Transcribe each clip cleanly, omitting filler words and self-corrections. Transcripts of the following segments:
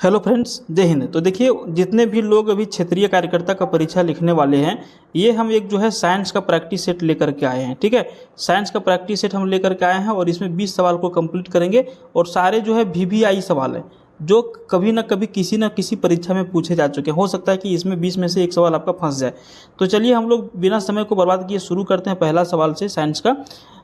Hello friends, जय हिंद। तो देखिए, जितने भी लोग अभी क्षेत्रीय कार्यकर्ता का परीक्षा लिखने वाले हैं, ये हम एक जो है साइंस का प्रैक्टिस सेट लेकर के आए हैं। ठीक है, साइंस का प्रैक्टिस सेट हम लेकर के आए हैं और इसमें 20 सवाल को कंप्लीट करेंगे। और सारे जो है वीवीआई सवाल हैं, जो कभी ना कभी किसी न किसी परीक्षा में पूछे जा चुके हैं। हो सकता है कि इसमें 20 में से एक सवाल आपका फंस जाए। तो चलिए हम लोग बिना समय को बर्बाद किए शुरू करते हैं पहला सवाल से साइंस का।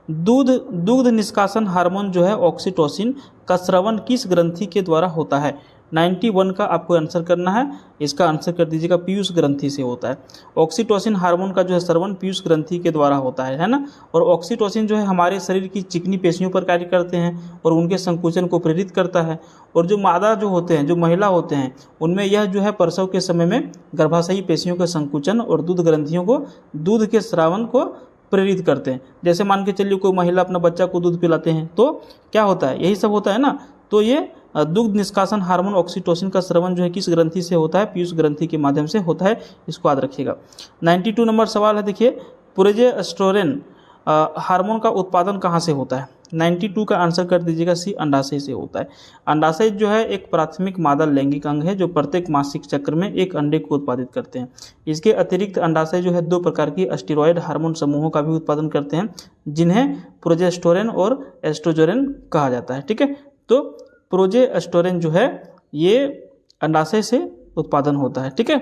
दूध दुग्ध निष्कासन हार्मोन जो है ऑक्सीटोसिन का स्रवण किस ग्रंथि के द्वारा होता है? 91 का आपको आंसर करना है। इसका आंसर कर दीजिएगा, पीयूष ग्रंथि से होता है। ऑक्सीटोसिन हार्मोन का जो है स्रवण पीयूष ग्रंथि के द्वारा होता है ना। और ऑक्सीटोसिन जो है हमारे शरीर की चिकनी पेशियों पर कार्य करते हैं और उनके संकुचन को प्रेरित करता है। और जो मादा जो होते हैं, जो महिला होते हैं, उनमें यह जो है प्रसव के समय में गर्भाशयी पेशियों के संकुचन और दूध ग्रंथियों को दूध के स्रावन को प्रेरित करते हैं। जैसे मान के चलिए कोई महिला अपना बच्चा को दूध पिलाते हैं तो क्या होता है, यही सब होता है ना। तो ये दुग्ध निष्कासन हार्मोन ऑक्सीटोसिन का स्रवण जो है किस ग्रंथि से होता है? पीयूष ग्रंथि के माध्यम से होता है। इसको याद रखिएगा। 92 नंबर सवाल है, देखिए, प्रोजेस्टेरोन हार्मोन का उत्पादन कहाँ से होता है? 92 का आंसर कर दीजिएगा, सी, अंडाशय से होता है। अंडाशय जो है एक प्राथमिक मादा लैंगिक अंग है जो प्रत्येक मासिक चक्र में एक अंडे को उत्पादित करते हैं। इसके अतिरिक्त अंडाशय जो है 2 प्रकार की स्टेरॉयड हार्मोन समूहों का भी उत्पादन करते हैं, जिन्हें प्रोजेस्टेरोन और एस्ट्रोजन कहा जाता है। ठीक है, तो प्रोजेस्टेरोन जो है ये अंडाशय से उत्पादन होता है। ठीक है,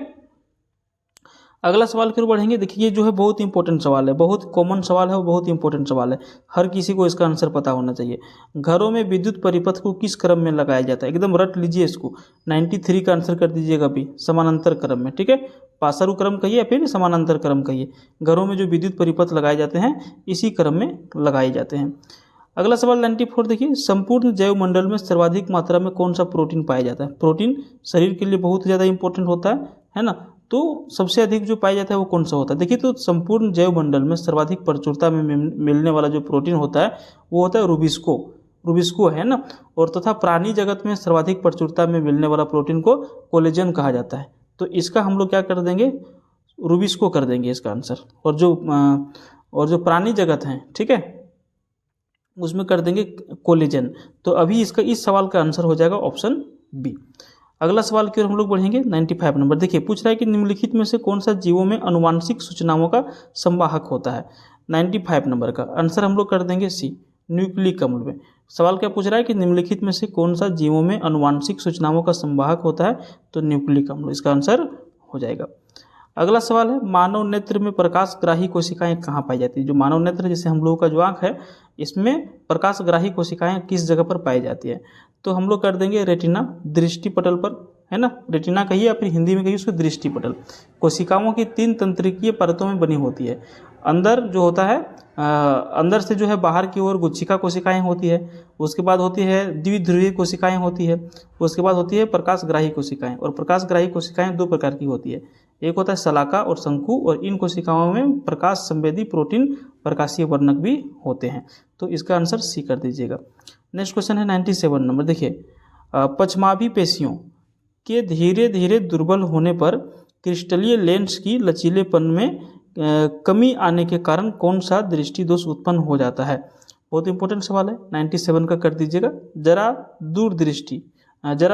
अगला सवाल की ओर बढ़ेंगे। देखिए, ये जो है बहुत इंपॉर्टेंट सवाल है, बहुत कॉमन सवाल है और बहुत इंपॉर्टेंट सवाल है। हर किसी को इसका आंसर पता होना चाहिए। घरों में विद्युत परिपथ को किस क्रम में लगाया जाता है? एकदम रट लीजिए इसको। 93 का आंसर कर दीजिएगा भी, समानांतर क्रम में। ठीक है, पासरु क्रम कहिए या फिर समानांतर क्रम कहिए। घरों में जो विद्युत परिपथ लगाए जाते हैं इसी क्रम में लगाए जाते हैं। अगला सवाल 94, देखिए, संपूर्ण जैव मंडल में सर्वाधिक मात्रा में कौन सा प्रोटीन पाया जाता है? प्रोटीन शरीर के लिए बहुत ज़्यादा इंपॉर्टेंट होता है ना। तो सबसे अधिक जो पाया जाता है वो कौन सा होता है? देखिए, तो संपूर्ण जैव मंडल में सर्वाधिक प्रचुरता में मिलने वाला जो प्रोटीन होता है वो होता है रूबिस्को है ना। और तथा प्राणी जगत में सर्वाधिक प्रचुरता में मिलने वाला प्रोटीन को कोलेजन कहा जाता है। तो इसका हम लोग क्या कर देंगे? रूबिस्को कर देंगे इसका आंसर। और जो प्राणी जगत हैं, ठीक है, उसमें कर देंगे कोलेजन। तो अभी इसका इस सवाल का आंसर हो जाएगा ऑप्शन बी। अगला सवाल की ओर हम लोग बढ़ेंगे। 95 नंबर, देखिए, पूछ रहा है कि निम्नलिखित में से कौन सा जीवों में अनुवांशिक सूचनाओं का संवाहक होता है? 95 नंबर का आंसर हम लोग कर देंगे सी, न्यूक्लिक अम्ल में। सवाल क्या पूछ रहा है कि निम्नलिखित में से कौन सा जीवों में अनुवांशिक सूचनाओं का संवाहक होता है? तो न्यूक्लिक अम्ल इसका आंसर हो जाएगा। अगला सवाल है, मानव नेत्र में प्रकाशग्राही कोशिकाएं कहाँ पाई जाती है? जो मानव नेत्र, जैसे हम लोगों का जो आँख है, इसमें प्रकाशग्राही कोशिकाएं किस जगह पर पाई जाती है? तो हम लोग कर देंगे रेटिना, दृष्टि पटल पर, है ना। रेटिना कहिए या फिर हिंदी में कहिए उसको दृष्टि पटल। कोशिकाओं की 3 तंत्रिकीय परतों में बनी होती है। अंदर जो होता है, अंदर से जो है बाहर की ओर गुच्छिका कोशिकाएं होती है। उसके बाद होती है द्विध्रुवीय कोशिकाएं होती है। उसके बाद होती है प्रकाशग्राही कोशिकाएं। और प्रकाशग्राही कोशिकाएं 2 प्रकार की होती है, एक होता है शलाका और शंकु। और इन कोशिकाओं में प्रकाश संवेदी प्रोटीन प्रकाशीय वर्णक भी होते हैं। तो इसका आंसर सी कर दीजिएगा। नेक्स्ट क्वेश्चन है 97 नंबर, देखिए, पश्चमाभी पेशियों के धीरे धीरे दुर्बल होने पर क्रिस्टलीय लेंस की लचीलेपन में कमी आने के कारण कौन सा दृष्टि दोष उत्पन्न हो जाता है? बहुत इंपॉर्टेंट सवाल है। 97 का कर दीजिएगा, जरा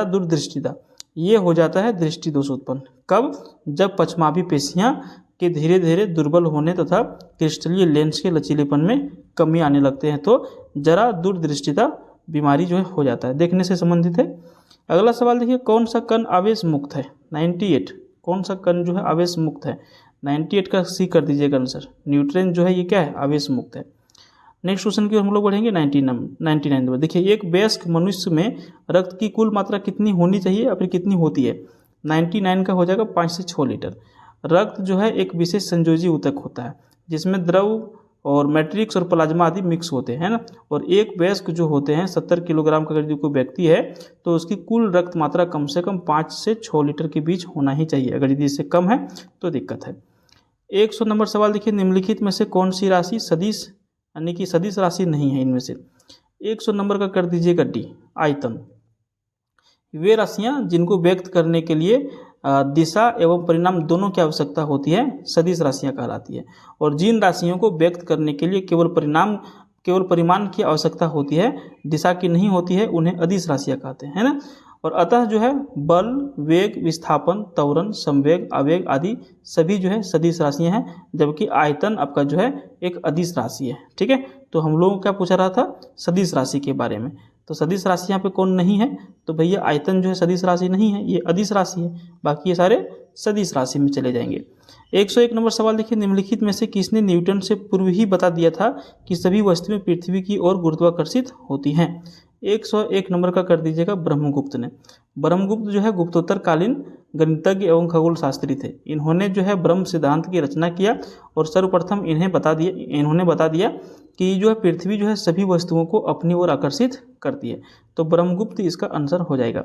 दूरदृष्टिता। ये हो जाता है दृष्टि दोष उत्पन्न कब? जब पश्चमाभी पेशियां के धीरे धीरे दुर्बल होने तथा क्रिस्टलीय लेंस के लचीलेपन में कमी आने लगते हैं, तो जरा दूरदृष्टिता बीमारी जो है हो जाता है, देखने से संबंधित है। अगला सवाल देखिए, कौन सा कण आवेश मुक्त है? 98, कौन सा कण जो है आवेश मुक्त है? 98 का सी कर दीजिएगा आंसर। न्यूट्रॉन जो है ये क्या है? आवेश मुक्त है। नेक्स्ट क्वेश्चन की हम लोग बढ़ेंगे 99 नंबर, देखिए, एक वयस्क मनुष्य में रक्त की कुल मात्रा कितनी होनी चाहिए या फिर कितनी होती है? 99 का हो जाएगा 5 से 6 लीटर। रक्त जो है एक विशेष संयोजी ऊतक होता है जिसमें द्रव और मैट्रिक्स और प्लाज्मा आदि मिक्स होते हैं ना। और एक वयस्क जो होते हैं 70 किलोग्राम का अगर कोई व्यक्ति है तो उसकी कुल रक्त मात्रा कम से कम 5 से 6 लीटर के बीच होना ही चाहिए। अगर यदि इससे कम है तो दिक्कत है। 100 नंबर सवाल, देखिए, निम्नलिखित में से कौन सी राशि सदिश यानी कि सदिश राशि नहीं है इनमें से? 100 नंबर का कर दीजिएगा डी, आयतन। वे राशियां जिनको व्यक्त करने के लिए दिशा एवं परिणाम दोनों की आवश्यकता होती है सदिश राशियां कहलाती है। और जिन राशियों को व्यक्त करने के लिए केवल परिमाण की आवश्यकता होती है, दिशा की नहीं होती है, उन्हें अदिश राशियां कहते हैं, है ना। और अतः जो है बल, वेग, विस्थापन, त्वरण, संवेग, आवेग आदि सभी जो है सदिश राशियां हैं, जबकि आयतन आपका जो है एक अदिश राशि है। ठीक है, तो हम लोगों को क्या पूछा रहा था, सदिश राशि के बारे में। तो सदिश राशि यहाँ पे कौन नहीं है, तो भैया आयतन जो है सदिश राशि नहीं है, ये अदिश राशि है, बाकी ये सारे सदिश राशि में चले जाएंगे। 101 नंबर सवाल देखिए, निम्नलिखित में से किसने न्यूटन से पूर्व ही बता दिया था कि सभी वस्तुएं पृथ्वी की ओर गुरुत्वाकर्षित होती हैं। 101 नंबर का कर दीजिएगा ब्रह्मगुप्त ने। ब्रह्मगुप्त जो है गुप्तोत्तर कालीन गणितज्ञ एवं खगोल शास्त्री थे। इन्होंने जो है ब्रह्म सिद्धांत की रचना किया और सर्वप्रथम इन्होंने बता दिया कि जो है पृथ्वी जो है सभी वस्तुओं को अपनी ओर आकर्षित करती है। तो ब्रह्मगुप्त इसका आंसर हो जाएगा।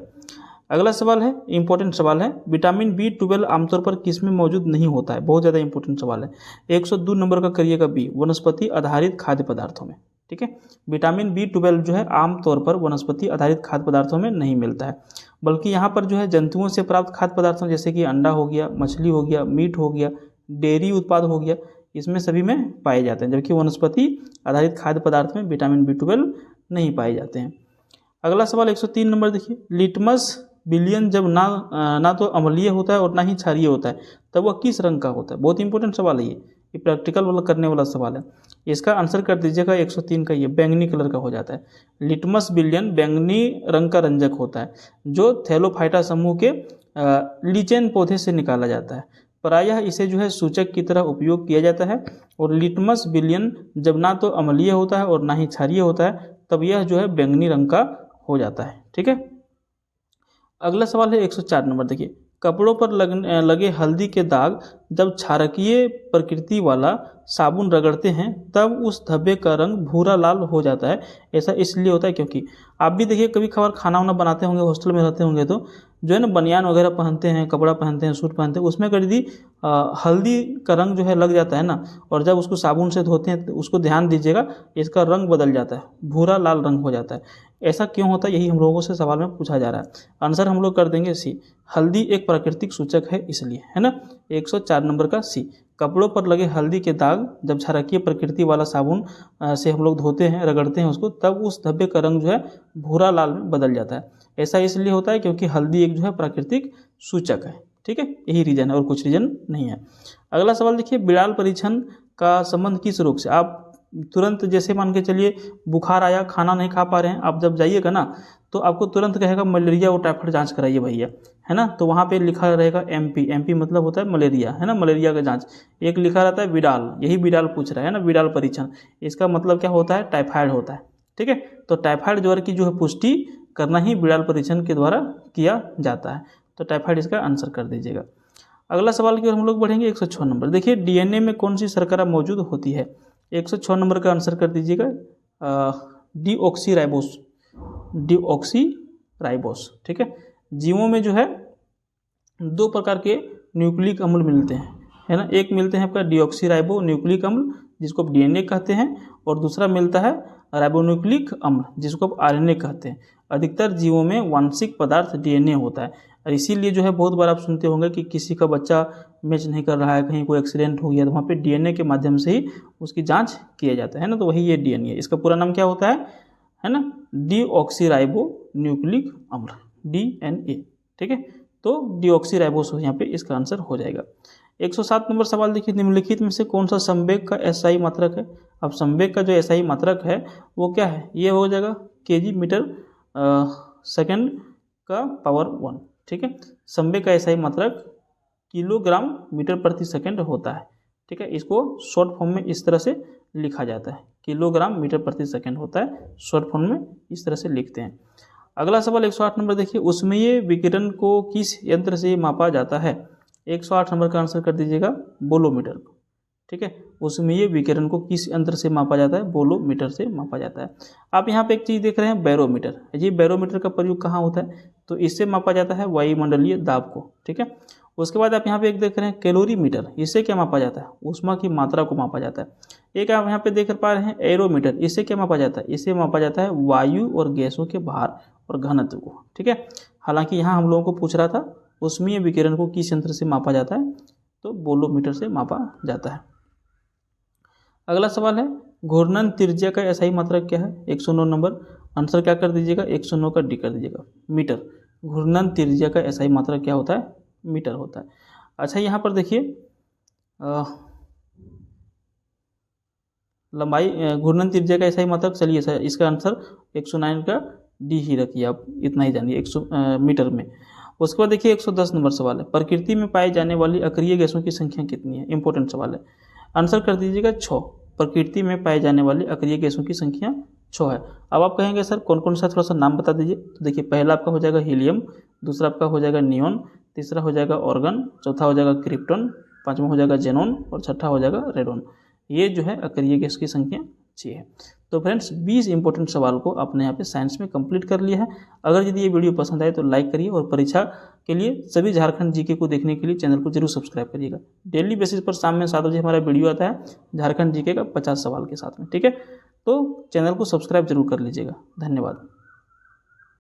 अगला सवाल है, इंपॉर्टेंट सवाल है, विटामिन B12 आमतौर पर किस में मौजूद नहीं होता है, बहुत ज़्यादा इंपॉर्टेंट सवाल है। 102 नंबर का करिएगा बी, वनस्पति आधारित खाद्य पदार्थों में। ठीक है, विटामिन B12 जो है आमतौर पर वनस्पति आधारित खाद्य पदार्थों में नहीं मिलता है, बल्कि यहाँ पर जो है जंतुओं से प्राप्त खाद्य पदार्थों जैसे कि अंडा हो गया, मछली हो गया, मीट हो गया, डेयरी उत्पाद हो गया, इसमें सभी में पाए जाते हैं, जबकि वनस्पति आधारित खाद्य पदार्थ में विटामिन B12 नहीं पाए जाते हैं। अगला सवाल 103 नंबर देखिए, लिटमस विलयन जब ना तो अम्लीय होता है और ना ही क्षारीय होता है, तब वह किस रंग का होता है। बहुत इंपॉर्टेंट सवाल है ये प्रैक्टिकल वाला करने वाला सवाल है। इसका आंसर कर दीजिएगा 103 का, ये बैंगनी कलर का हो जाता है। लिटमस विलयन बैंगनी रंग का रंजक होता है, जो थैलोफाइटा समूह के लीचेन पौधे से निकाला जाता है। प्रायः इसे जो है सूचक की तरह उपयोग किया जाता है। और लिटमस विलयन जब ना तो अम्लीय होता है और ना ही क्षारीय होता है, तब यह जो है बैंगनी रंग का हो जाता है। ठीक है, अगला सवाल है 104 नंबर देखिए, कपड़ों पर लगे हल्दी के दाग जब क्षारकीय प्रकृति वाला साबुन रगड़ते हैं तब उस धब्बे का रंग भूरा लाल हो जाता है। ऐसा इसलिए होता है क्योंकि आप भी देखिए कभी खबर खाना वाना बनाते होंगे, हॉस्टल में रहते होंगे, तो जो है ना बनियान वगैरह पहनते हैं, कपड़ा पहनते हैं, सूट पहनते हैं, उसमें कर दी हल्दी का रंग जो है लग जाता है ना, और जब उसको साबुन से धोते हैं तो उसको ध्यान दीजिएगा, इसका रंग बदल जाता है, भूरा लाल रंग हो जाता है। ऐसा क्यों होता है, यही हम लोगों से सवाल में पूछा जा रहा है। आंसर हम लोग कर देंगे सी, हल्दी एक प्राकृतिक सूचक है इसलिए, है ना। 104 नंबर का सी, कपड़ों पर लगे हल्दी के दाग जब क्षारकीय प्रकृति वाला साबुन से हम लोग धोते हैं, रगड़ते हैं उसको, तब उस धब्बे का रंग जो है भूरा लाल में बदल जाता है। ऐसा इसलिए होता है क्योंकि हल्दी एक जो है प्राकृतिक सूचक है। ठीक है, यही रीजन है और कुछ रीजन नहीं है। अगला सवाल देखिए, बिड़ाल परीक्षण का संबंध किस रोग से। आप तुरंत जैसे मान के चलिए बुखार आया, खाना नहीं खा पा रहे हैं, आप जब जाइएगा ना तो आपको तुरंत कहेगा मलेरिया और टाइफाइड जांच कराइए भैया, है ना। तो वहाँ पे लिखा रहेगा एमपी मतलब होता है मलेरिया, है ना, मलेरिया का जांच। एक लिखा रहता है बिडाल, यही बिडाल पूछ रहा है ना, बिडाल परीक्षण, इसका मतलब क्या होता है, टाइफाइड होता है। ठीक है, तो टाइफाइड ज्वर की जो है पुष्टि करना ही बिडाल परीक्षण के द्वारा किया जाता है। तो टाइफाइड इसका आंसर कर दीजिएगा। अगला सवाल की ओर हम लोग बढ़ेंगे। 106 नंबर देखिए, डीएनए में कौन सी शर्करा मौजूद होती है। 106 नंबर का आंसर कर दीजिएगा डीऑक्सीराइबोस। ठीक है, जीवों में जो है दो प्रकार के न्यूक्लिक अम्ल मिलते हैं, है ना। एक मिलते हैं आपका डीऑक्सीराइबो न्यूक्लिक अम्ल जिसको आप डीएनए कहते हैं, और दूसरा मिलता है राइबोन्यूक्लिक अम्ल जिसको आप आरएनए कहते हैं। अधिकतर जीवों में वांशिक पदार्थ डीएनए होता है, और इसीलिए जो है बहुत बार आप सुनते होंगे कि किसी का बच्चा मैच नहीं कर रहा है, कहीं कोई एक्सीडेंट हो गया, तो वहाँ पे डीएनए के माध्यम से ही उसकी जांच किया जाता है ना। तो वही ये डीएनए, इसका पूरा नाम क्या होता है ना, डीऑक्सीराइबो न्यूक्लिक अम्ल, डीएनए। ठीक है, तो डीऑक्सीराइबोस यहाँ पे इसका आंसर हो जाएगा। 107 नंबर सवाल देखिए, निम्नलिखित में से कौन सा संवेग का एसआई मात्रक है। अब संवेग का जो एसआई मात्रक है वो क्या है, ये हो जाएगा केजी मीटर सेकंड का पावर 1। ठीक है, संवेग का एसआई मात्रक किलोग्राम मीटर प्रति सेकंड होता है। ठीक है, इसको शॉर्ट फॉर्म में इस तरह से लिखा जाता है, किलोग्राम मीटर प्रति सेकंड होता है, शॉर्ट फॉर्म में इस तरह से लिखते हैं। अगला सवाल 108 नंबर देखिए, ऊष्मीय विकिरण को किस यंत्र से मापा जाता है। 108 नंबर का आंसर कर दीजिएगा बोलोमीटर। ठीक है, ऊष्मीय विकिरण को किस यंत्र से मापा जाता है, बोलोमीटर से मापा जाता है। आप यहाँ पे एक चीज़ देख रहे हैं, बैरोमीटर। ये बैरोमीटर का प्रयोग कहाँ होता है, तो इससे मापा जाता है वायुमंडलीय दाब को। ठीक है, उसके बाद आप यहाँ पे एक देख रहे हैं कैलोरीमीटर, इससे क्या मापा जाता है, ऊष्मा की मात्रा को मापा जाता है। एक आप यहाँ पे देख पा रहे हैं एरोमीटर, इससे क्या मापा जाता है, इससे मापा जाता है वायु और गैसों के भार और घनत्व को। ठीक है, हालांकि यहाँ हम लोगों को पूछ रहा था ऊष्मीय विकिरण को किस यंत्र से मापा जाता है, तो बोलोमीटर से मापा जाता है। अगला सवाल है, घूर्णन त्रिज्या का एसआई मात्रक क्या है। 109 नंबर आंसर क्या कर दीजिएगा, 109 का डी कर दीजिएगा, मीटर। घूर्णन त्रिज्या का SI मात्रक क्या होता है? मीटर होता है। अच्छा, यहाँ पर देखिए लंबाई घूर्णन त्रिज्या का SI मात्रक, चलिए सर इसका आंसर 109 का D ही रखिए, आप इतना ही जानिए 100 मीटर में। उसके बाद देखिए 110 नंबर सवाल है, प्रकृति में पाई जाने वाली अक्रिय गैसों की संख्या कितनी है? इंपॉर्टेंट सवाल है, आंसर कर दीजिएगा 6। प्रकृति में पाई जाने वाली अक्रिय गैसों की संख्या 6 है। अब आप कहेंगे सर कौन कौन सा, थोड़ा सा नाम बता दीजिए। तो देखिए पहला आपका हो जाएगा हीलियम, दूसरा आपका हो जाएगा नियोन, तीसरा हो जाएगा ऑर्गन, चौथा हो जाएगा क्रिप्टॉन, पाँचवा हो जाएगा जेनॉन और छठा हो जाएगा रेडॉन। ये जो है अक्रिय गैस की संख्या 6 है। तो फ्रेंड्स 20 इंपॉर्टेंट सवाल को आपने यहाँ पे साइंस में कंप्लीट कर लिया है। अगर यदि ये वीडियो पसंद आए तो लाइक करिए और परीक्षा के लिए सभी झारखंड जीके को देखने के लिए चैनल को जरूर सब्सक्राइब करिएगा। डेली बेसिस पर शाम में 7 बजे हमारा वीडियो आता है झारखंड जीके का 50 सवाल के साथ में, ठीक है। तो चैनल को सब्सक्राइब जरूर कर लीजिएगा। धन्यवाद।